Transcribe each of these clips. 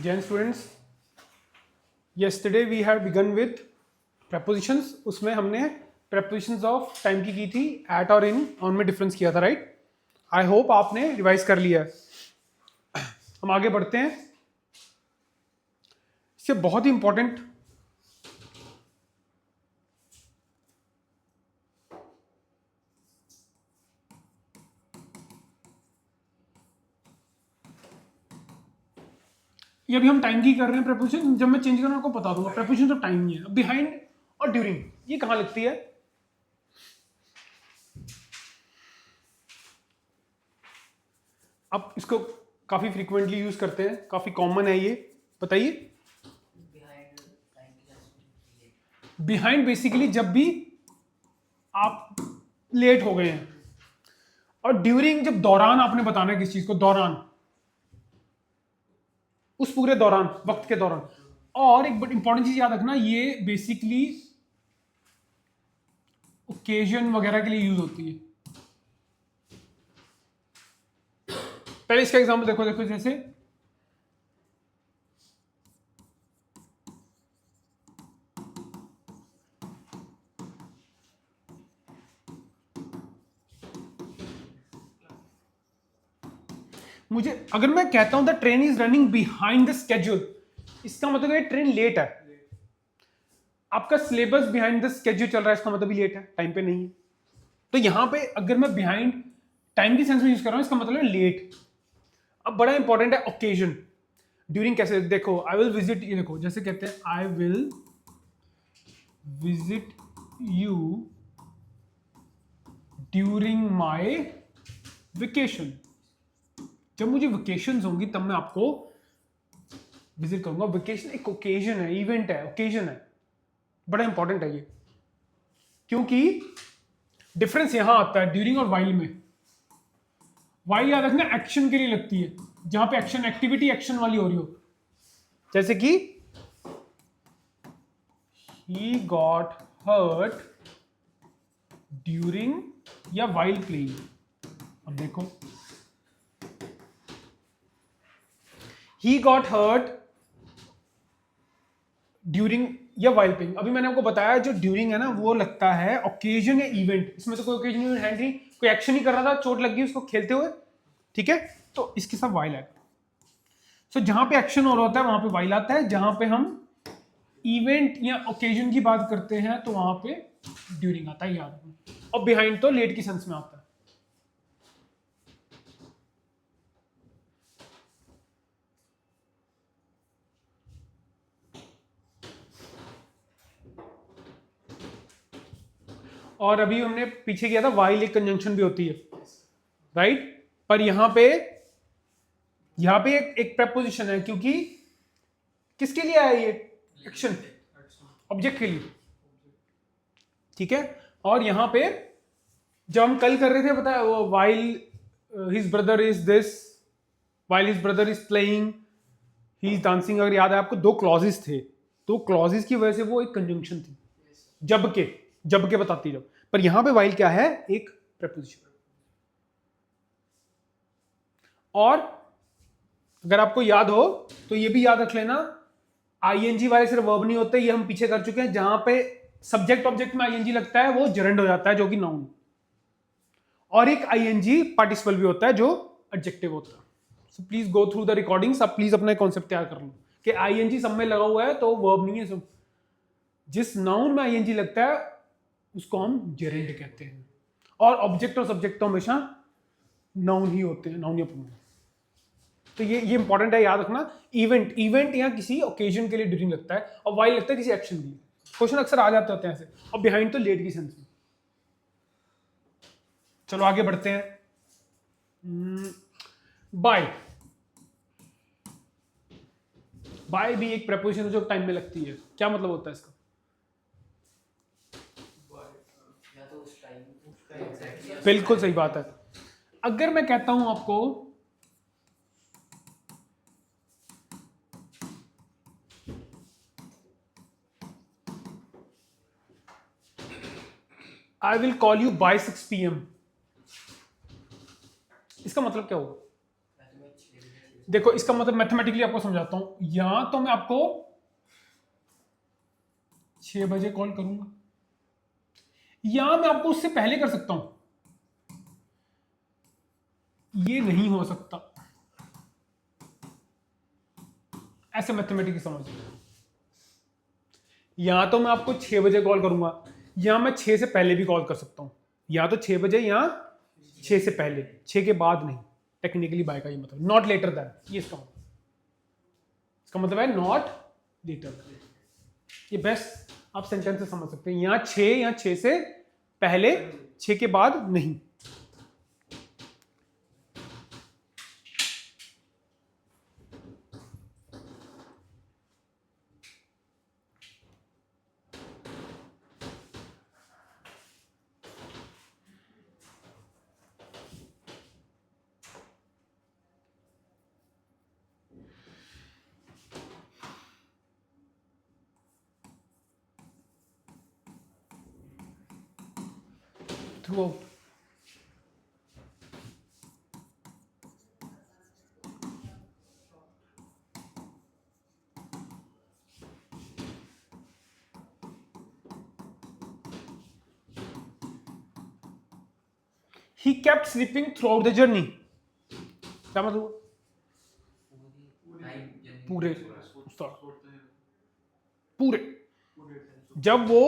Gen students, yesterday we have begun with prepositions. उसमें हमने prepositions of time की थी, at और in, और में difference किया था, right? I hope आपने revise कर लिया है। हम आगे बढ़ते हैं। इससे बहुत ही important ये अभी हम टाइम की कर रहे हैं preposition। जब मैं चेंज करूँ आपको बता दूंगा। preposition तो टाइम ही है। बिहाइंड और ड्यूरिंग ये कहाँ लगती है? आप इसको काफी फ्रीक्वेंटली यूज करते हैं, काफी कॉमन है ये, बताइए। बिहाइंड बेसिकली जब भी आप लेट हो गए हैं, और ड्यूरिंग जब दौरान आपने बताना है किस चीज को, दौरान, उस पूरे दौरान, वक्त के दौरान। और एक बड़ी इंपॉर्टेंट चीज याद रखना, ये बेसिकली ओकेजन वगैरह के लिए यूज होती है। पहले इसका एग्जांपल देखो जैसे मुझे अगर मैं कहता हूं the train is running behind the schedule, इसका मतलब है ट्रेन लेट है। आपका सिलेबस बिहाइंड द स्केड्यूल चल रहा है, इसका मतलब भी लेट है, टाइम पे नहीं है। तो यहां पे अगर मैं बिहाइंड टाइम की सेंस में यूज कर रहा हूं, इसका मतलब है लेट। अब बड़ा इंपॉर्टेंट है ओकेजन। ड्यूरिंग कैसे, देखो आई विल विजिट, ये देखो जैसे कहते हैं I will visit you during my vacation. जब मुझे वेकेशन होंगी तब मैं आपको विजिट करूंगा। वेकेशन एक ओकेजन है, इवेंट है, ओकेजन है, बड़ा इंपॉर्टेंट है ये। क्योंकि डिफरेंस यहां आता है ड्यूरिंग और वाइल में। वाइल याद रखना एक्शन के लिए लगती है, जहां पे एक्शन, एक्टिविटी एक्शन वाली हो रही हो, जैसे कि he got hurt during या while playing। अब देखो he got hurt during या while playing। अभी मैंने आपको बताया जो ड्यूरिंग है ना, वो लगता है ओकेजन या इवेंट। इसमें तो कोई ओकेजन है नहीं, कोई एक्शन ही कर रहा था, चोट लग गई उसको खेलते हुए, ठीक है, तो इसके साथ while आएगा। सो जहां पे एक्शन हो रहा होता है वहां पे while आता है, जहां पे हम इवेंट या ओकेजन की बात करते हैं तो वहां पे ड्यूरिंग आता है, याद रखना। और बिहाइंड तो लेट की सेंस में आता है। और अभी हमने पीछे किया था वाइल एक कंजंक्शन भी होती है, राइट? पर यहां पे एक प्रेपोजिशन है, क्योंकि किसके लिए आया ये एक्शन? ऑब्जेक्ट के लिए, ठीक है। और यहां पे जब हम कल कर रहे थे, पता है वो while his brother is this, while his brother is playing, he is dancing, अगर याद है आपको, दो क्लॉजेस थे, तो क्लॉजेस की वजह से वो एक कंजंक्शन थी, जब के बताती जब। पर यहां पे वाइल क्या है? एक प्रेपोजिशन। और अगर आपको याद हो तो ये भी याद रख लेना, आईएनजी वाले सिर्फ वर्ब नहीं होते, ये हम पीछे कर चुके हैं। जहां पे सब्जेक्ट ऑब्जेक्ट में आईएनजी लगता है वो जरंड हो जाता है, जो कि नाउन। और एक आईएनजी पार्टिसिपल भी होता है जो एडजेक्टिव होता है। So please go through the recordings, आप प्लीज अपना कॉन्सेप्ट तैयार कर लो कि आईएनजी सब में लगा हुआ है तो वर्ब नहीं है सब। जिस नाउन में आईएनजी लगता है उसको हम जेरेंड कहते हैं। और ऑब्जेक्ट और सब्जेक्ट तो हमेशा नाउन ही होते हैं, नाउन या प्रोनाउन। तो ये इंपॉर्टेंट है, याद रखना। इवेंट या किसी ओकेजन के लिए ड्यूरिंग लगता है, और वाइल लगता है किसी एक्शन के लिए। क्वेश्चन अक्सर आ जाते होते हैं ऐसे। और बिहाइंड तो लेट की सेंस में। चलो आगे बढ़ते हैं। बाय भी एक प्रेपोजिशन है जो टाइम में लगती है। क्या मतलब होता है इसका? बिल्कुल सही बात है। अगर मैं कहता हूं आपको I will call you by 6 PM, इसका मतलब क्या होगा? देखो इसका मतलब मैथमेटिकली आपको समझाता हूं, या तो मैं आपको 6 बजे कॉल करूंगा, या मैं आपको उससे पहले कर सकता हूं। ये नहीं हो सकता, ऐसे मैथमेटिक्स समझ। या तो मैं आपको 6 बजे कॉल करूंगा, या मैं 6 से पहले भी कॉल कर सकता हूं, या तो 6 बजे या 6 से पहले, 6 के बाद नहीं। टेक्निकली बाय का ये मतलब नॉट लेटर दैन, ये इसका मतलब है नॉट लेटर। ये बेस्ट आप सेंटेंस से समझ सकते हैं, या 6 से पहले, 6 के बाद नहीं। Through He kept sleeping throughout the journey। क्या मतलब? पूरे पूरे जब वो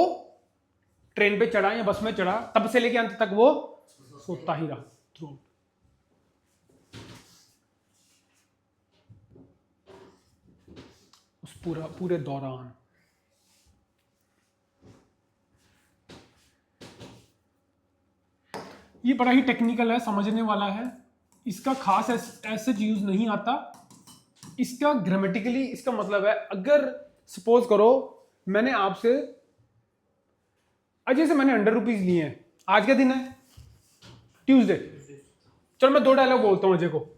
ट्रेन पे चढ़ा या बस में चढ़ा तब से लेके अंत तक वो सोता ही रहा थ्रू। उस पूरे दौरान। ये बड़ा ही टेक्निकल है, समझने वाला है, इसका खास ऐसे यूज नहीं आता। इसका ग्रामेटिकली इसका मतलब है, अगर सपोज करो मैंने आपसे अजय से मैंने ₹100 लिए हैं, आज का दिन है ट्यूसडे, चलो मैं 2 डायलॉग बोलता हूं अजय को।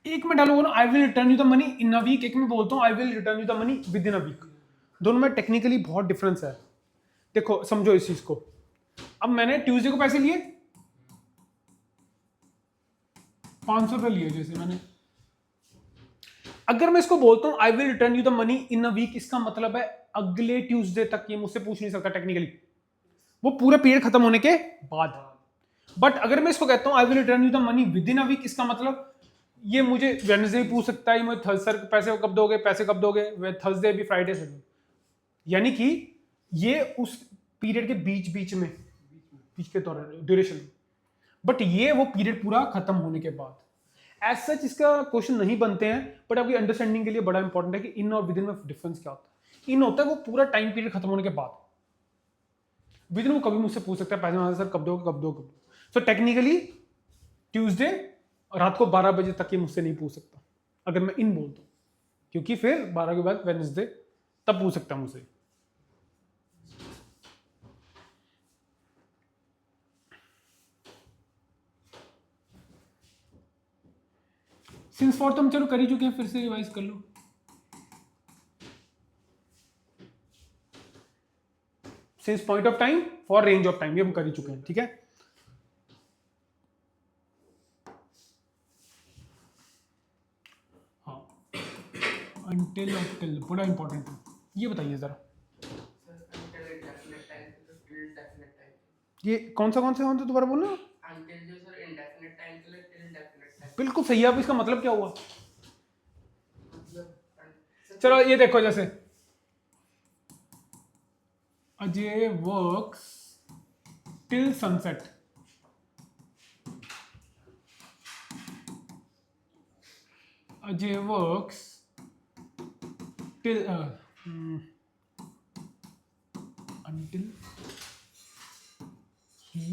एक में डालूंगा ना I will return you the money in a week, एक में बोलता हूँ I will return you the money within a week. दोनों में टेक्निकली बहुत डिफरेंस है। देखो समझो इस चीज को, अब मैंने ट्यूसडे को पैसे लिए, 500 रुपए लिए जैसे मैंने, अगर मैं इसको बोलता हूँ I will return you the money in a week, इसका मतलब है अगले ट्यूसडे तक। ये मुझसे पूछ नहीं सकता टेक्निकली, वो पूरा पीरियड खत्म होने के बाद। बट अगर मैं इसको कहता हूँ I will return you the money within a week, इसका मतलब ये मुझे वेडनेसडे पूछ सकता है, मुझे थर्सडे पैसे कब दोगे, पैसे कब दोगे, थर्सडे भी फ्राइडे से। यानी कि ये उस पीरियड के बीच में, बीच के दौरान ड्यूरेशन, बट ये वो पीरियड पूरा खत्म होने के बाद। एज सच इसका क्वेश्चन नहीं बनते हैं, बट आपकी अंडरस्टैंडिंग के लिए बड़ा इंपॉर्टेंट है कि इन और विद इन में डिफरेंस क्या होता है। इन होता है वो पूरा टाइम पीरियड खत्म होने के बाद, विद इन वो कभी मुझसे पूछ सकता है पैसे सर कब दोगे कब दोगे। सो टेक्निकली ट्यूसडे रात को 12 बजे तक ये मुझसे नहीं पूछ सकता अगर मैं इन बोलता हूँ, क्योंकि फिर 12 के बाद वेडनेसडे तब पूछ सकता है मुझसे। सिंस फॉर तो हम चलो कर ही चुके हैं, फिर से रिवाइज कर लो। Since point of time for range of time, ये हम कर ही चुके हैं, ठीक है। हाँ अनटिल और टिल बड़ा इंपॉर्टेंट है, ये बताइए जरा ये कौन सा दोबारा बोलना। बिल्कुल सही है, अब इसका मतलब क्या हुआ। चलो ये देखो, जैसे Ajay works till sunset, Ajay works till until he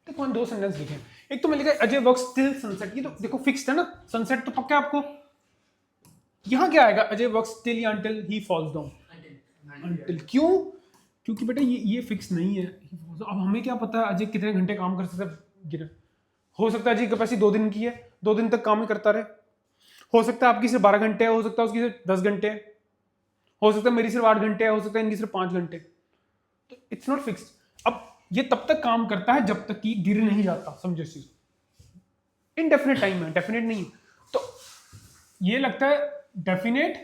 देखो मैंने 2 सेंटेंस लिखे हैं, एक तो मैं लिखा अजय वर्क्स टिल सनसेट, ये तो देखो फिक्स्ड है ना, सनसेट तो पक्का है आपको। यहाँ क्या आएगा, अजय वर्क्स टिल या until he falls down? Until. क्यों? क्योंकि बेटा ये फिक्स नहीं है। अब हमें क्या पता है अजय कितने घंटे काम कर सकता है गिरा। हो सकता है अजय की कैपेसिटी 2 दिन की है, 2 दिन तक काम ही करता रहे। हो सकता है आपकी सिर्फ 12 घंटे है, हो सकता है उसकी सिर्फ 10 घंटे है, हो सकता है मेरी सिर्फ 8 घंटे है, हो सकता है इनकी सिर्फ 5 घंटे। तो इट्स नॉट फिक्स्ड। अब ये तब तक काम करता है जब तक कि गिर नहीं जाता, समझो इस चीज। इनडेफिनेट टाइम है, डेफिनेट नहीं। तो ये लगता है डेफिनेट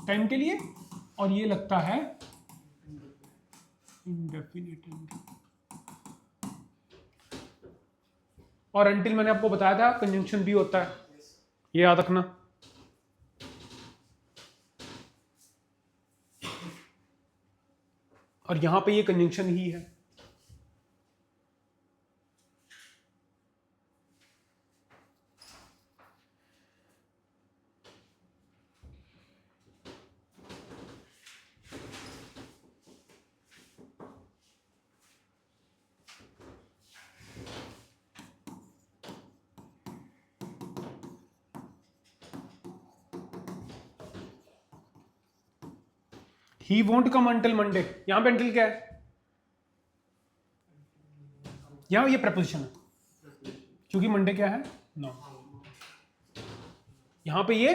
टाइम के लिए और ये लगता है इनडेफिनेट टाइम के लिए। और अंटिल मैंने आपको बताया था कंजंक्शन भी होता है, ये याद रखना। और यहां पे ये कंजंक्शन ही है। He won't come until Monday, यहां पे अंटिल क्या है? यहां ये प्रपोजिशन है क्योंकि मंडे क्या है? नो। यहां पे ये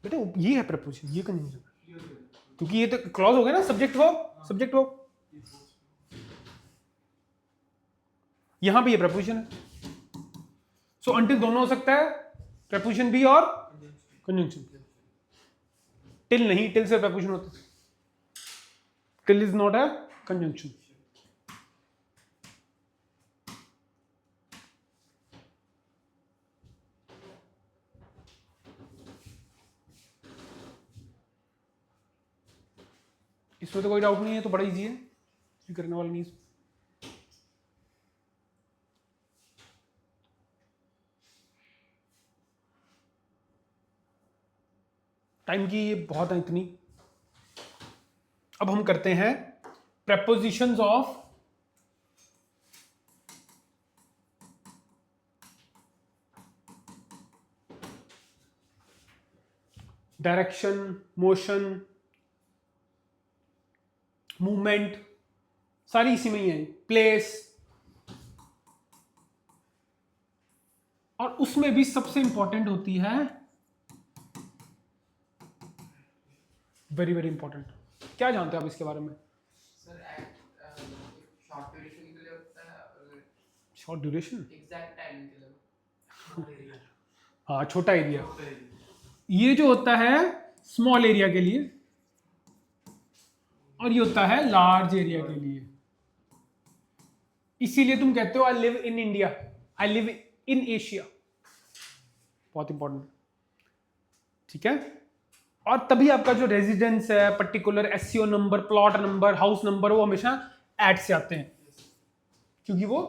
बेटा ये है प्रपोजिशन, ये कंजंक्शन, क्योंकि ये तो क्लॉज हो गया ना, सब्जेक्ट वर्ब सब्जेक्ट वर्ब। यहां पे ये प्रपोजिशन है। सो अंटिल दोनों हो सकता है, प्रपोजिशन भी और कंजंक्शन। टिल नहीं, टिल से प्रपोजिशन होता है। Till is not a conjunction. इसमें तो कोई डाउट नहीं है, तो बड़ा इजी है, करने वाला नहीं है। टाइम की ये बहुत है इतनी। अब हम करते हैं prepositions of direction, motion, movement, सारी इसी में ही है। प्लेस, और उसमें भी सबसे इंपॉर्टेंट होती है, वेरी वेरी इंपॉर्टेंट। क्या जानते हैं आप इसके बारे में? सर शॉर्ट ड्यूरेशन के लिए होता है, शॉर्ट ड्यूरेशन, एग्जैक्ट टाइमिंग के लिए। हाँ छोटा एरिया। ये जो होता है स्मॉल एरिया के लिए, और ये होता है लार्ज एरिया के लिए। इसीलिए तुम कहते हो I live in India, I live in Asia. बहुत इंपॉर्टेंट, ठीक है। और तभी आपका जो रेजिडेंस है, particular SCO number, plot number, house number, वो हमेशा ऐड से आते हैं, क्योंकि वो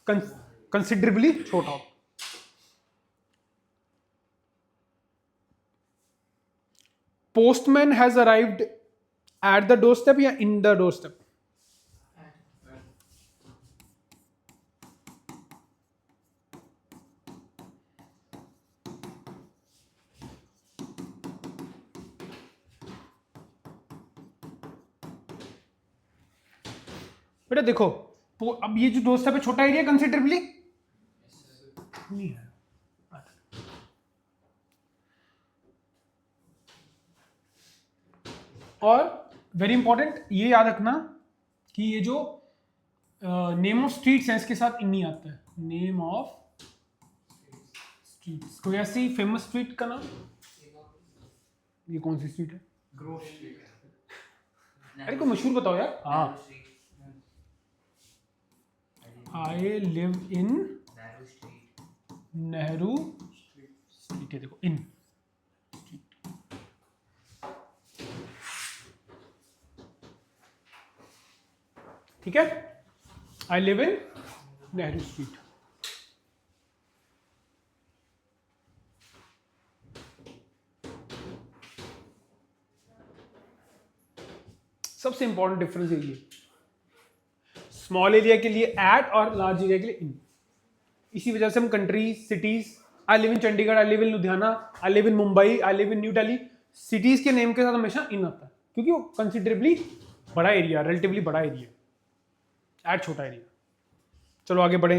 कंसिडरेबली छोटा हो। Postman has arrived at the door step या इन द डोर स्टेप? बेटा देखो, अब ये जो डोर स्टेप है छोटा एरिया कंसिडरेबली नहीं है। और वेरी इंपॉर्टेंट ये याद रखना कि ये जो नेम ऑफ स्ट्रीट्स है इसके साथ इन नहीं आता है। नेम ऑफ स्ट्रीट्स, कोई ऐसी फेमस स्ट्रीट का नाम? ये कौन सी स्ट्रीट है? Grove street. अरे कोई मशहूर बताओ यार। हाँ, I live in Nehru street, है देखो इन। ठीक है, I live in Nehru street. सबसे इंपॉर्टेंट डिफरेंस यही है, स्मॉल एरिया के लिए एट और लार्ज एरिया के लिए इन। इसी वजह से हम countries, cities, I live in Chandigarh, I live in Ludhiana, I live in Mumbai, I live in new Delhi, cities के नेम के साथ हमेशा इन आता है क्योंकि वो कंसिडरेबली बड़ा एरिया, रिलेटिवली बड़ा एरिया, एट छोटा एरिया। चलो आगे बढ़े।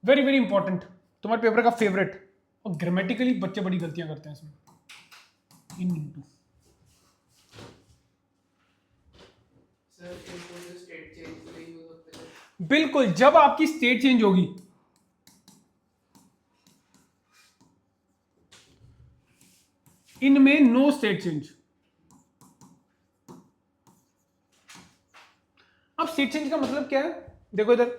वेरी वेरी इंपॉर्टेंट, तुम्हारे पेपर का फेवरेट, और ग्रामेटिकली बच्चे बड़ी गलतियां करते हैं इसमें। इन इनटू सर इनको जो स्टेट चेंज के लिए यूज होते हैं। बिल्कुल, जब आपकी स्टेट चेंज होगी, इनमें नो स्टेट चेंज। अब स्टेट चेंज का मतलब क्या है, देखो इधर,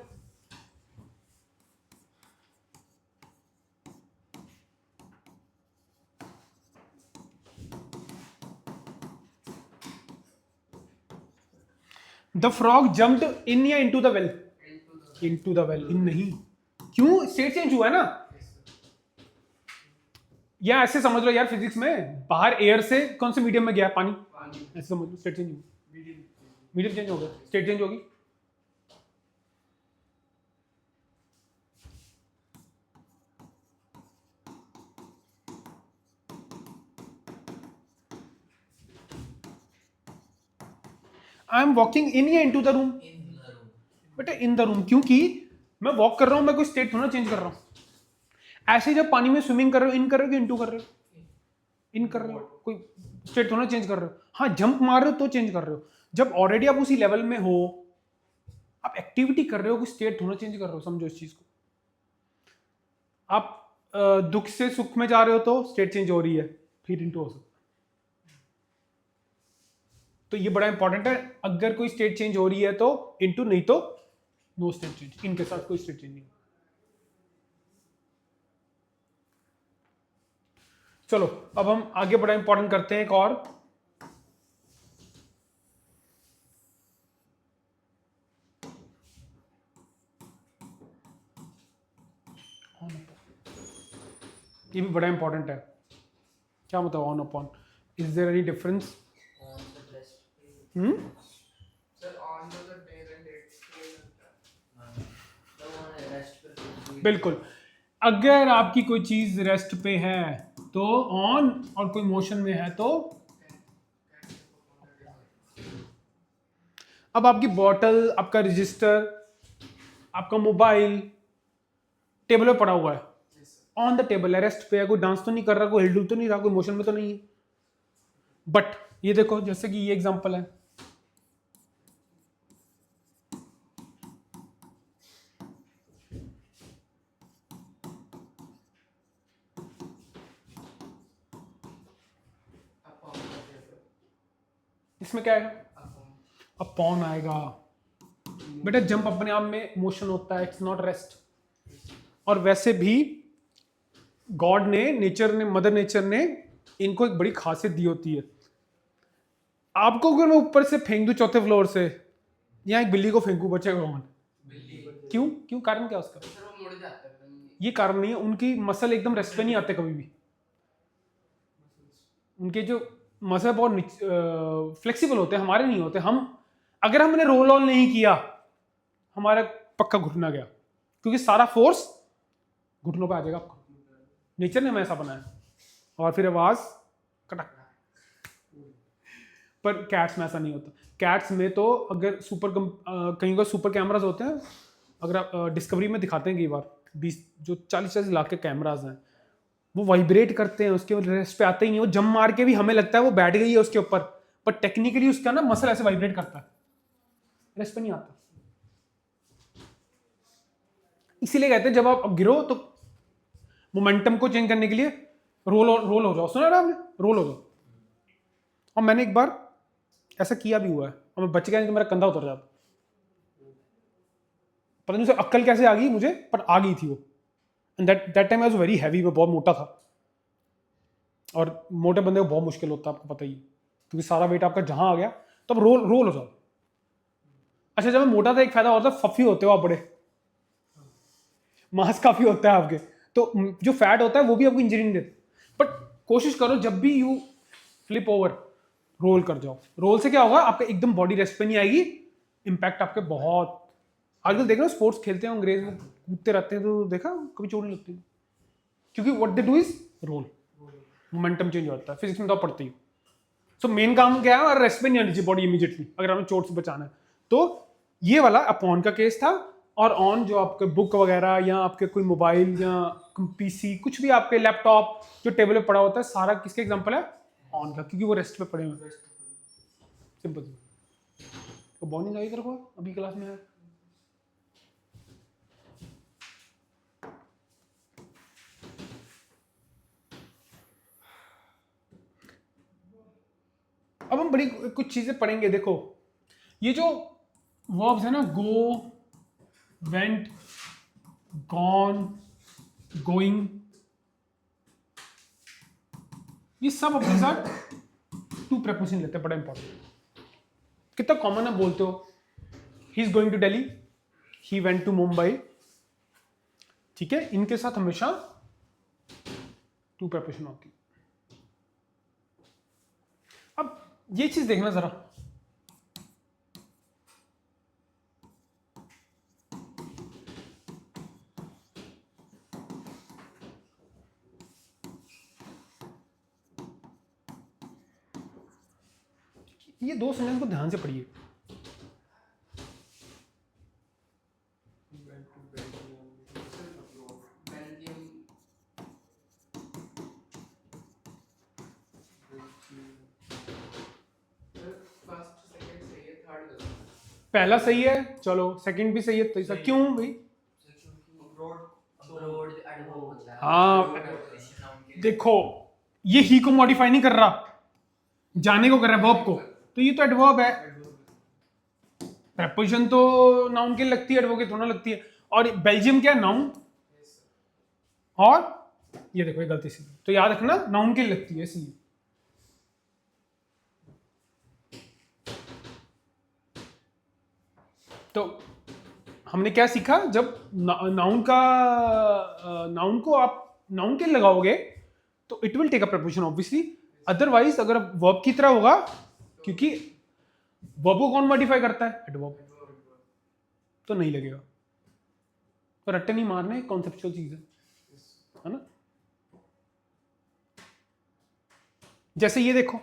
द फ्रॉग जम्प्ड इन या into the well, into the well, in नहीं, क्यों, स्टेट चेंज हुआ है ना। या ऐसे समझ लो यार, फिजिक्स में बाहर एयर से कौन से मीडियम में गया, पानी, ऐसे समझ लो, स्टेट चेंज हुआ, मीडियम चेंज हो गया, स्टेट चेंज होगी। आई एम वॉकिंग इन या इनटू द रूम, बेटा इन द रूम, क्योंकि मैं वॉक कर रहा हूं, मैं कोई स्टेट थोड़ा चेंज कर रहा हूं। ऐसे जब पानी में स्विमिंग कर रहे हो, इन कर रहे हो कि इनटू कर रहे हो, इन कर रहे हो, कोई स्टेट थोड़ा चेंज कर रहे हो। हाँ, जंप मार रहे हो तो चेंज कर रहे हो, जब ऑलरेडी आप उसी लेवल में हो, आप एक्टिविटी कर रहे हो, कोई स्टेट थोड़ा चेंज कर रहे हो, समझो इस चीज को। आप दुख से सुख में जा रहे हो तो स्टेट चेंज हो रही है, फिर इनटू हो सकता है। तो ये बड़ा इंपॉर्टेंट है, अगर कोई स्टेट चेंज हो रही है तो इनटू, नहीं तो नो स्टेट चेंज, इनके साथ कोई स्टेट चेंज नहीं। चलो अब हम आगे बड़ा इंपॉर्टेंट करते हैं एक और, ये भी बड़ा इंपॉर्टेंट है। क्या बताओ, on upon, is there any difference? Sir on the day and dates के होता है। बिल्कुल, अगर आपकी कोई चीज रेस्ट पे है तो ऑन, और कोई मोशन में है तो। अब आपकी बॉटल, आपका रजिस्टर, आपका मोबाइल टेबल पे पड़ा हुआ है, ऑन द टेबल है, रेस्ट पे है, कोई डांस तो नहीं कर रहा, कोई हिलडुल तो नहीं रहा, कोई मोशन में तो नहीं है। बट ये देखो, जैसे कि ये एग्जांपल है, इसमें क्या आएगा, अपॉन आएगा। बेटा जंप अपने आप में मोशन होता है, इट्स नॉट रेस्ट। और वैसे भी गॉड ने, नेचर ने, मदर नेचर ने इनको एक बड़ी खासियत दी होती है। आपको अगर मैं ऊपर से फेंक दूं चौथे फ्लोर से, या एक बिल्ली को फेंकूं, बचेगा कौन? क्यों क्यों, कारण क्या उसका? सर वो मुड़ जाता है। ये कारण नहीं है, उनकी मसल एकदम रेस्ट पे नहीं आते कभी भी, उनके जो मसल बहुत फ्लेक्सिबल होते हैं, हमारे नहीं होते। हम अगर हमने रोल ऑन नहीं किया, हमारा पक्का घुटना गया, क्योंकि सारा फोर्स घुटनों पे आ जाएगा आपका, नेचर ने हमें ऐसा बनाया। और फिर आवाज कटक। पर कैट्स में ऐसा नहीं होता। कैट्स में तो अगर कहीं का सुपर कैमराज होते हैं, अगर आप डिस्कवरी में दिखाते हैं कई बार, 20 जो 40-40 लाख के कैमराज हैं, वो वाइब्रेट करते हैं, उसके रेस्ट पे आते ही नहीं, वो जम मार के भी हमें लगता है वो बैठ गई है उसके ऊपर, पर टेक्निकली उसका ना मसल ऐसे वाइब्रेट करता है, रेस्ट पे नहीं आता। इसीलिए कहते हैं जब आप गिरो तो मोमेंटम को चेंज करने के लिए रोल हो जाओ, सुना ना आपने, रोल हो जाओ। और मैंने एक बार ऐसा किया भी हुआ है, और मैं बच गया, नहीं तो मेरा कंधा उतर जाता। पता नहीं उसे अक्ल कैसे आ गई मुझे, पर आ गई थी वो। And that time I was very heavy, मैं बहुत मोटा था, और मोटे बंदे को बहुत मुश्किल होता है, आपको पता ही है, क्योंकि सारा वेट आपका जहां आ गया, तो अब रोल हो जाओ। अच्छा, जब मैं मोटा था एक फायदा और था, फफी होते हो आप बड़े, मांस काफी होता है आपके, तो जो फैट होता है वो भी आपको इंजरी नहीं देता। बट कोशिश करो जब भी यू फ्लिप ओवर, रोल कर जाओ। रोल से क्या होगा, आपका एकदम बॉडी रेस्ट पे नहीं आएगी, इम्पैक्ट आपके बहुत। आजकल देख रहे हो स्पोर्ट्स खेलते हैं अंग्रेज, वो कूदते रहते हैं, तो देखा कभी चोट नहीं लगती, क्योंकि what they do is roll, momentum change होता है। फिजिक्स में तो आप पढ़ते ही हो। सो मेन काम क्या है, और रेस्ट पे नहीं आनी चाहिए बॉडी इमीडिएटली अगर हमें चोट से बचाना है। तो ये वाला अपॉन का केस था। और ऑन जो आपके बुक वगैरह या आपके कोई मोबाइल या पीसी, कुछ भी आपके लैपटॉप जो टेबल पे पड़ा होता है, सारा किसके एग्जांपल है, ऑन का, क्योंकि वो रेस्ट पे पड़े हुए हैं। सिंपल। तो बॉर्निंग आई तेरे को अभी क्लास में है? अब हम बड़ी कुछ चीजें पढ़ेंगे। देखो ये जो वर्ब्स है ना, गो, वेंट, गॉन, गोइंग, ये सब अपने साथ टू प्रेपोजिशन लेते हैं, बड़ा इंपॉर्टेंट। कितना कॉमन है, बोलते हो he is going to Delhi, he went to Mumbai, ठीक है, इनके साथ हमेशा टू प्रेपोजिशन होती है। अब ये चीज देखना जरा, ये दो सेंटेंस को ध्यान से पढ़िए। पहला सही है, चलो सेकंड भी सही है, तीसरा क्यों भाई? हाँ देखो, ये ही को मॉडिफाई नहीं कर रहा, जाने को कर रहा है, वर्ब को, तो ये तो एडवर्ब है। प्रेपोजिशन तो नाउन के लिए लगती है, एडवर्ब के थोड़ा लगती है। और बेल्जियम क्या है, नाउन। और ये देखो ये गलती सी, तो याद रखना नाउन के लिए लगती है इसलिए। तो हमने क्या सीखा, जब नाउन को आप नाउन के लिए लगाओगे तो it will take a preposition obviously. Otherwise अगर वर्ब की तरह होगा, क्योंकि वर्ब को कौन मॉडिफाई करता है, एडवर्ब, तो नहीं लगेगा। तो रट्टे नहीं मारने, कॉन्सेप्चुअल चीज है ना। जैसे ये देखो,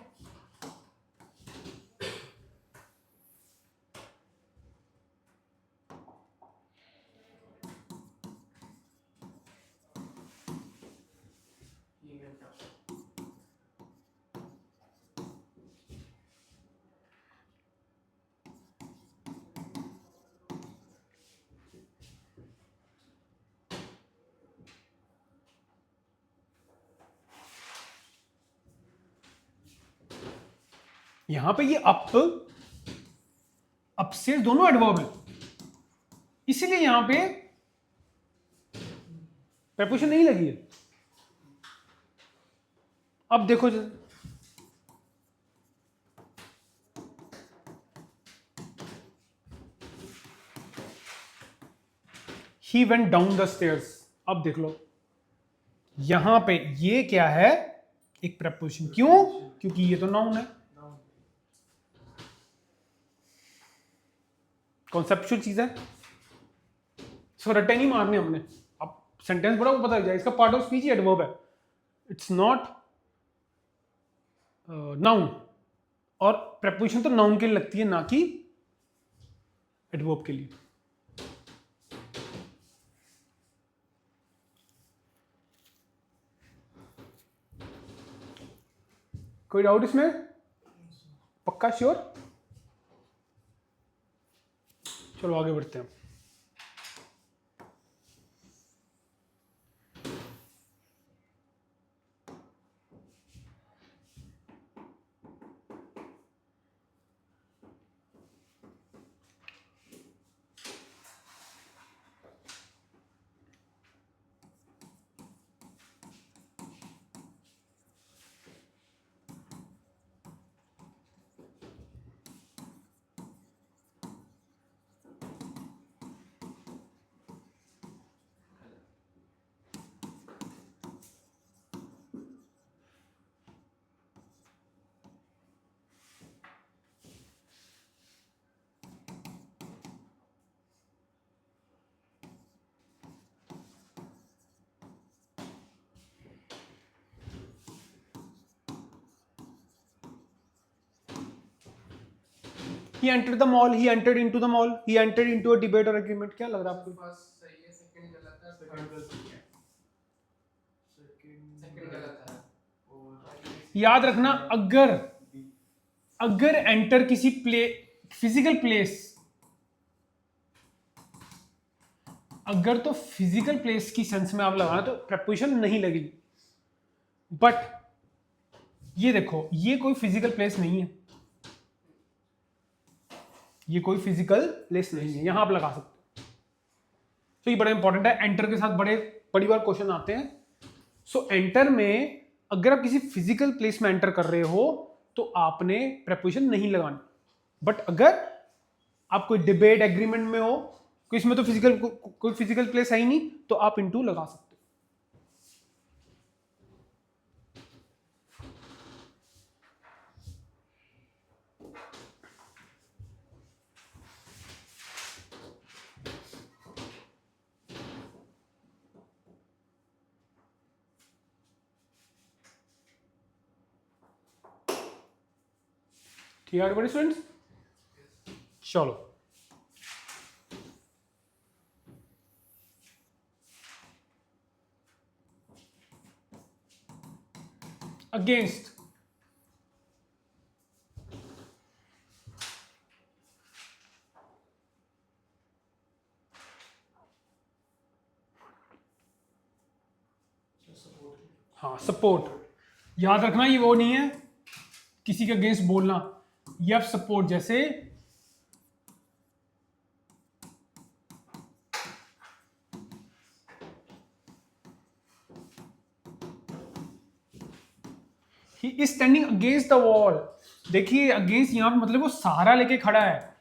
यहां पे ये अपस्टेयर्स दोनों एडवर्ब है, इसीलिए यहां पे प्रेपोजिशन नहीं लगी है। अब देखो he went down the stairs, अब देख लो यहां पे ये क्या है, एक प्रेपोजिशन। क्यों? क्योंकि ये तो नाउन है, कॉन्सेप्चुअल चीज है। सो रट्टे नहीं मारने हमने। अब सेंटेंस बड़ा वो पता लग जाए, इसका part of speech he adverb है, इट्स नॉट नाउन। और प्रेपोजिशन तो नाउन के लिए लगती है, ना कि एडवर्ब के लिए। कोई डाउट इसमें? पक्का श्योर? चलो आगे बढ़ते हैं। he entered the mall, he entered into the mall, he entered into a debate or agreement. क्या लग रहा है आपको? फर्स्ट सही है, सेकंड गलत है, सेकंड गलत है। सेकंड गलत है। और याद रखना, अगर एंटर किसी फिजिकल प्लेस, अगर तो फिजिकल प्लेस की सेंस में आप लगाना तो प्रेपोजिशन नहीं लगेगी। बट ये देखो, ये कोई फिजिकल प्लेस नहीं है, ये कोई फिजिकल प्लेस नहीं है, यहां आप लगा सकते हो। तो ये बड़ा इंपॉर्टेंट है, एंटर के साथ बड़ी बार क्वेश्चन आते हैं। सो एंटर में अगर आप किसी फिजिकल प्लेस में एंटर कर रहे हो तो आपने प्रेपोजिशन नहीं लगानी। बट अगर आप कोई डिबेट एग्रीमेंट में हो, कोई इसमें तो कोई फिजिकल प्लेस है ही नहीं, तो आप इनटू लगा सकते हो। ठीक है everybody स्टूडेंट्स, चलो अगेंस्ट, हाँ सपोर्ट। याद रखना ये वो नहीं है किसी के अगेंस्ट बोलना, ये आप सपोर्ट, जैसे he is standing against the wall. देखिए अगेंस्ट यहां पे मतलब वो सहारा लेके खड़ा है,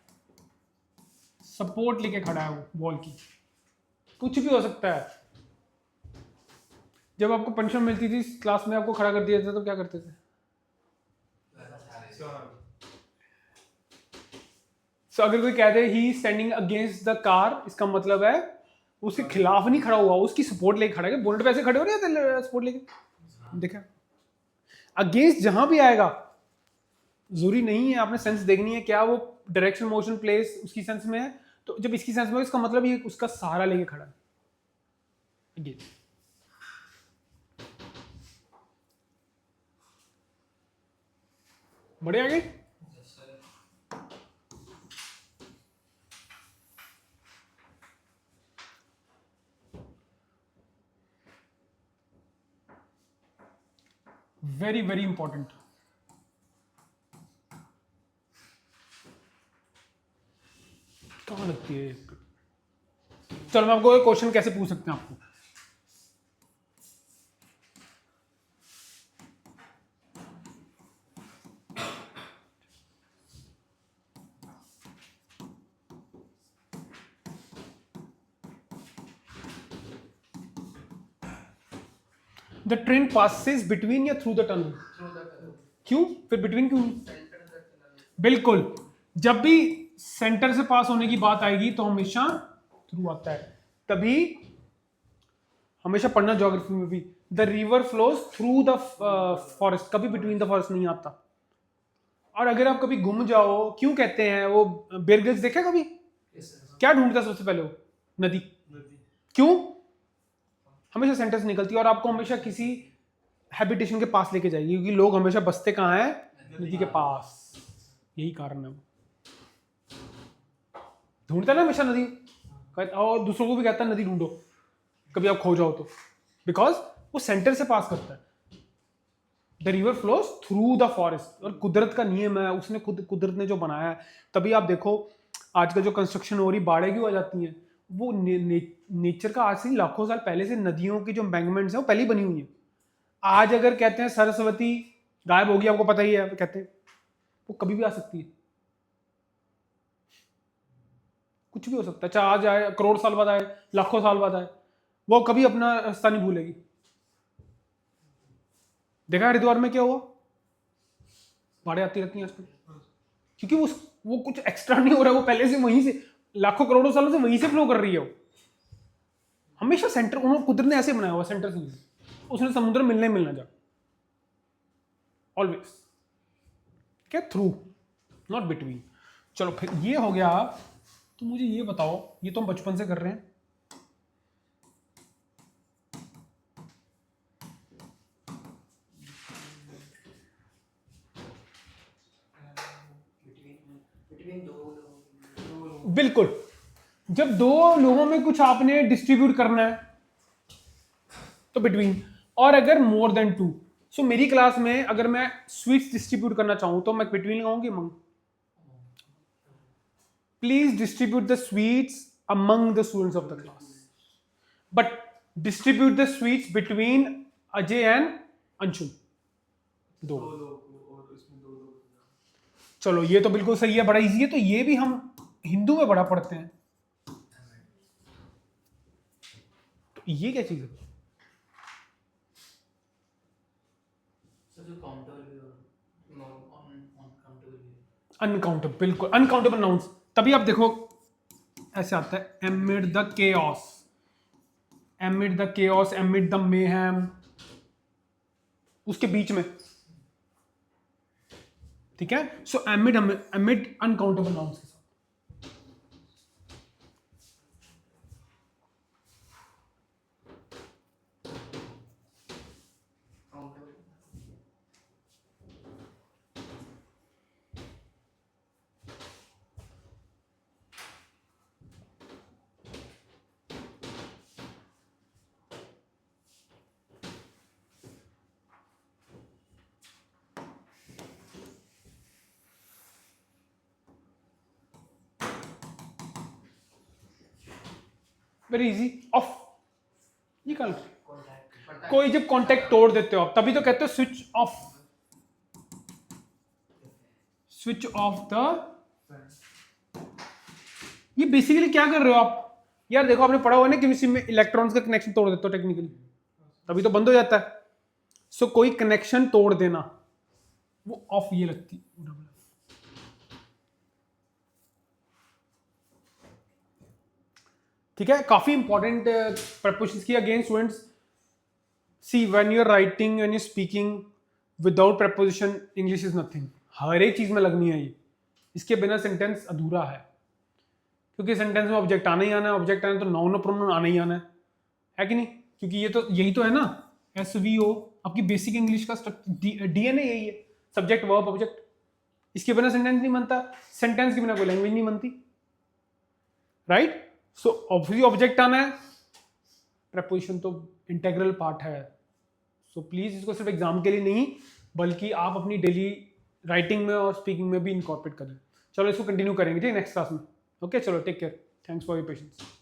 सपोर्ट लेके खड़ा है वो वॉल की। कुछ भी हो सकता है। जब आपको पनिशमेंट मिलती थी क्लास में, आपको खड़ा कर दिया था तो क्या करते थे? So, अगर कोई कह दे ही स्टैंडिंग अगेंस्ट द कार, इसका मतलब है उसके खिलाफ नहीं खड़ा हुआ, उसकी सपोर्ट लेके खड़ा है। बोनट पे ऐसे खड़े हो रहे हैं सपोर्ट लेके, देखा? अगेंस्ट जहां भी आएगा जरूरी नहीं है, आपने सेंस देखनी है क्या वो डायरेक्शन मोशन प्लेस उसकी सेंस में है। तो जब इसकी सेंस में, इसका मतलब ये उसका सहारा लेके खड़ा है। अगेंस्ट बढ़िया आगे। Very very important. कहां लगती है? चलो मैं आपको एक क्वेश्चन कैसे पूछ सकते हैं आपको। द ट्रेन पासेस बिटवीन या through the tunnel? Through the tunnel. क्यों? फिर बिटवीन क्यों? Centre the tunnel. बिल्कुल, जब भी सेंटर से पास होने की बात आएगी तो हमेशा थ्रू आता है। तभी हमेशा पढ़ना ज्योग्राफी में भी, the river flows through the forest, कभी बिटवीन द फॉरेस्ट नहीं आता। और अगर आप कभी गुम जाओ, क्यों कहते हैं वो बेयर ग्रिल्स देखा कभी? क्या ढूंढता है सबसे पहले वो? नदी। क्यों? हमेशा सेंटर से निकलती है और आपको हमेशा किसी हैबिटेशन के पास लेके जाएगी, क्योंकि लोग हमेशा बसते कहाँ हैं? नदी के पास। यही कारण है वो ढूंढता है ना हमेशा नदी, और दूसरों को भी कहता है नदी ढूंढो कभी आप खो जाओ तो, बिकॉज वो सेंटर से पास करता है। The river flows through the forest, और कुदरत का नियम है, उसने कुदरत ने जो बनाया है। तभी आप देखो आजकल जो कंस्ट्रक्शन हो रही, बाढ़ें क्यों आ जाती हैं? वो नेचर का आज से लाखों साल पहले से नदियों की जो एम्बैंकमेंट्स हैं वो पहले ही बनी हुई है। आज अगर कहते हैं सरस्वती गायब होगी, आपको पता ही है, कहते हैं वो कभी भी आ सकती है, कुछ भी हो सकता है, चाहे आज आए, करोड़ साल बाद आए, लाखों साल बाद आए, वो कभी अपना रास्ता नहीं भूलेगी। देखा हरिद्वार में क्या हुआ? बाढ़ें आती रहती हैं आजकल, क्योंकि वो कुछ एक्स्ट्रा नहीं हो रहा है, वो पहले से वहीं से लाखों करोड़ों सालों से वहीं से फ्लो कर रही है। वो हमेशा सेंटर, उन्होंने कुदरत ने ऐसे बनाया हुआ, सेंटर से नहीं, उसने समुद्र मिलना जा, ऑलवेज क्या थ्रू, नॉट बिटवीन। चलो फिर ये हो गया। तो मुझे ये बताओ, ये तो हम बचपन से कर रहे हैं, बिटवीन दो बिल्कुल। जब दो लोगों में कुछ आपने डिस्ट्रीब्यूट करना है तो बिटवीन, और अगर मोर देन टू, सो मेरी क्लास में अगर मैं स्वीट्स डिस्ट्रीब्यूट करना चाहूं तो मैं बिटवीन लगाऊंगी among. Please distribute the sweets among the students of the class, but distribute the sweets between Ajay and Anshul, दो। लोग और उसमें दो लोग। चलो ये तो बिल्कुल सही है, बड़ा इजी है। तो ये भी हम हिंदू में बड़ा पढ़ते हैं। तो ये क्या चीज है? सर जो काउंटेबल भी और अनकाउंटेबल भी। अनकाउंटेबल, बिल्कुल अनकाउंटेबल नाउन्स। तभी आप देखो ऐसे आता है एमिड the chaos, एमिड the chaos, एमिड the mayhem, उसके बीच में, ठीक है। सो एमिड एमिड अनकाउंटेबल नाउन्स के साथ। काउंटेबल। Very easy. ऑफ, ये कल कॉन्टैक्ट। कोई जब कांटेक्ट तोड़ देते हो आप तभी तो कहते हो switch off, switch off the. ये बेसिकली क्या कर रहे हो आप यार? देखो आपने पढ़ा हुआ है ना केमिस्ट्री में, इलेक्ट्रॉन्स का कनेक्शन तोड़ देते हो टेक्निकली, तभी तो बंद हो जाता है। सो कोई कनेक्शन तोड़ देना, वो ऑफ ये लगती है। ठीक है, काफी इंपॉर्टेंट प्रपोजिशंस की। Again students, see when you are writing, when you speaking without preposition, English is nothing. हर एक चीज में लगनी है ये, इसके बिना सेंटेंस अधूरा है। क्योंकि सेंटेंस में ऑब्जेक्ट आना ही आना है, ऑब्जेक्ट आना तो नाउन और प्रोनाउन आना ही आना है कि नहीं? क्योंकि ये तो यही तो है ना, SVO आपकी बेसिक इंग्लिश का DNA यही है, सब्जेक्ट वर्ब ऑब्जेक्ट। इसके बिना सेंटेंस नहीं बनता, सेंटेंस के बिना कोई लैंग्वेज नहीं बनती, राइट? सो ऑब्वियसली ऑब्जेक्ट आना है, प्रपोजिशन तो इंटेग्रल पार्ट है। सो प्लीज इसको सिर्फ एग्जाम के लिए नहीं बल्कि आप अपनी डेली राइटिंग में और स्पीकिंग में भी इनकॉर्पोरेट करें। चलो इसको कंटिन्यू करेंगे ठीक नेक्स्ट क्लास में। ओके चलो, take care, thanks for your patience.